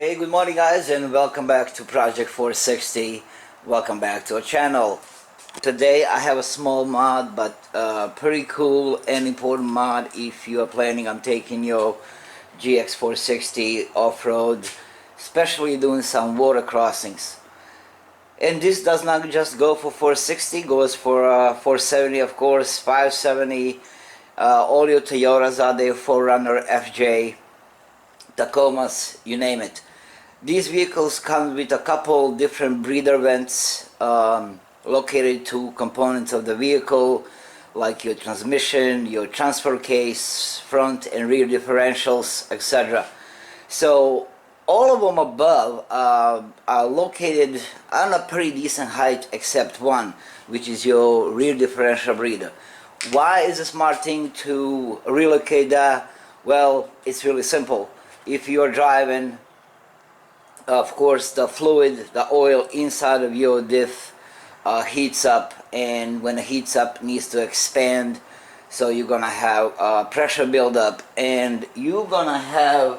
Hey, good morning guys, and welcome back to Project 460. Welcome back to our channel. Today I have a small mod, but pretty cool and important mod if you are planning on taking your GX460 off-road, especially doing some water crossings. And this does not just go for 460, goes for 470, of course, 570, all your Toyotas out there, 4Runner, FJ, Tacomas, you name it. These vehicles come with a couple different breather vents located to components of the vehicle, like your transmission, your transfer case, front and rear differentials, etc. So all of them above are located on a pretty decent height except one, which is your rear differential breather. Why is a smart thing to relocate that? Well, it's really simple. If you're driving, of course, the fluid, the oil inside of your diff heats up, and when it heats up, it needs to expand. So you're gonna have pressure buildup, and you're gonna have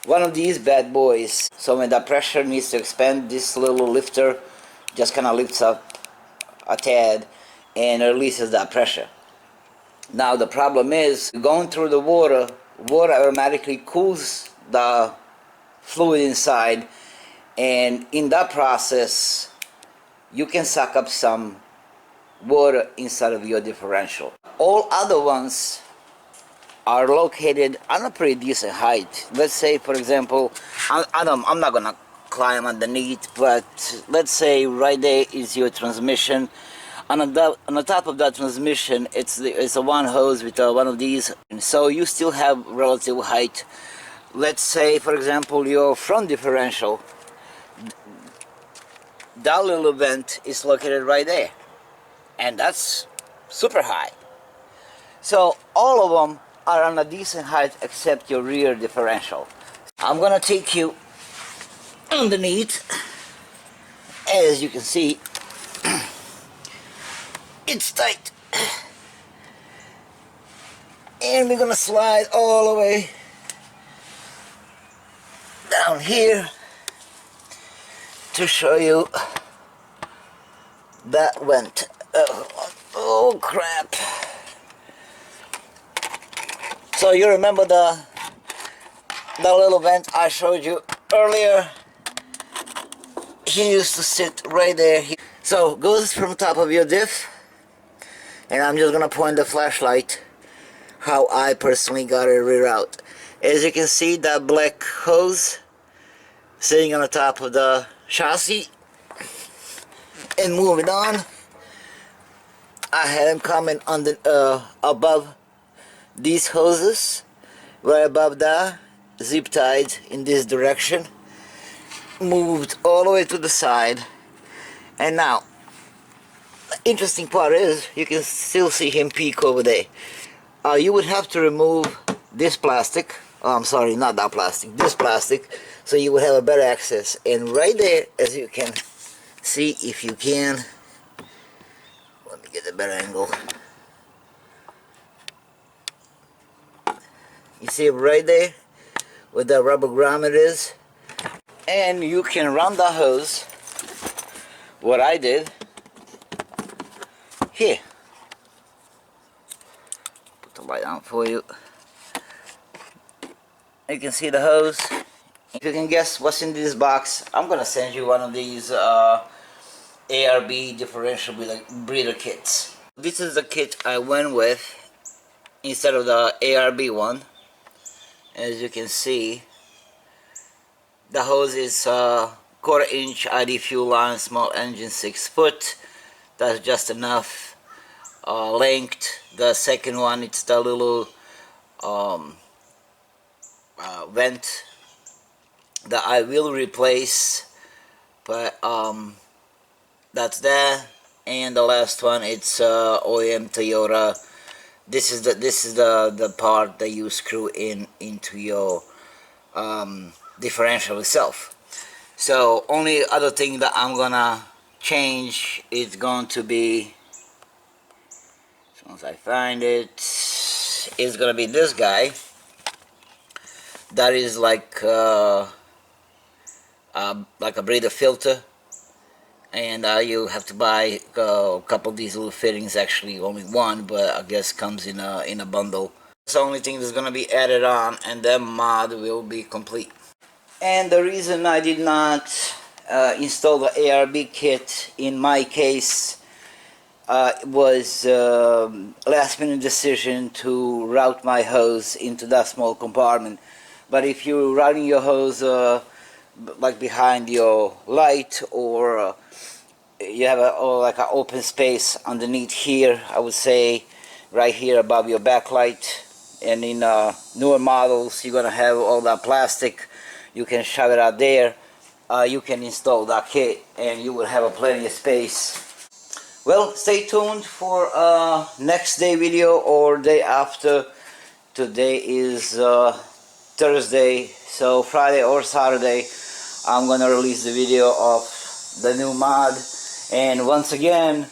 one of these bad boys. So when the pressure needs to expand, this little lifter just kind of lifts up a tad and releases that pressure. Now the problem is, going through the water automatically cools the fluid inside, and in that process you can suck up some water inside of your differential. All other ones are located on a pretty decent height. Let's say, for example, I'm not gonna climb underneath, but let's say right there is your transmission. On the top of that transmission, it's a one hose with one of these, so you still have relative height. Let's say, for example, your front differential, that little vent is located right there, and that's super high. So all of them are on a decent height except your rear differential. I'm gonna take you underneath. As you can see, it's tight, and we're gonna slide all the way down here to show you that vent. Oh crap. So you remember the little vent I showed you earlier? He used to sit right there. So goes from top of your diff, and I'm just gonna point the flashlight how I personally got it reroute. As you can see, that black hose sitting on the top of the chassis, and moving on, I had him coming on the above these hoses, right above that, zip tied in this direction, moved all the way to the side. And now the interesting part is you can still see him peek over there. You would have to remove this plastic. Oh, I'm sorry, not that plastic, this plastic, so you will have a better access. And right there, as you can see, if you can, let me get a better angle. You see right there where the rubber grommet is, and you can run the hose. What I did here, put the light on for you. You can see the hose. If you can guess what's in this box, I'm gonna send you one of these ARB differential breather kits. This is the kit I went with instead of the ARB one. As you can see, the hose is 1/4 inch ID fuel line, small engine, 6 foot. That's just enough length. The second one, it's the little vent that I will replace, but that's there. And the last one, it's OEM Toyota. This is the part that you screw into your differential itself. So only other thing that I'm gonna change is going to be, once I find it, is gonna be this guy. That is like a breather filter, and you have to buy a couple of these little fittings. Actually, only one, but I guess comes in a bundle. It's the only thing that's gonna be added on, and then mod will be complete. And the reason I did not install the ARB kit in my case was last minute decision to route my hose into that small compartment. But if you're routing your hose like behind your light, or you have like an open space underneath here, I would say right here above your backlight, and in newer models you're gonna have all that plastic, you can shove it out there. You can install that kit and you will have a plenty of space. Well, stay tuned for next day video or day after. Today is Thursday, so Friday or Saturday I'm gonna release the video of the new mod. And once again,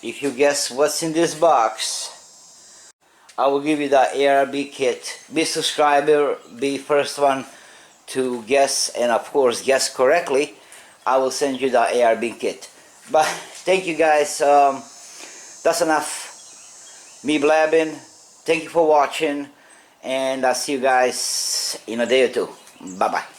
if you guess what's in this box, I will give you that ARB kit. Be subscriber, be first one to guess, and of course guess correctly, I will send you the ARB kit. But thank you guys, that's enough me blabbing. Thank you for watching, and I'll see you guys in a day or two. Bye bye.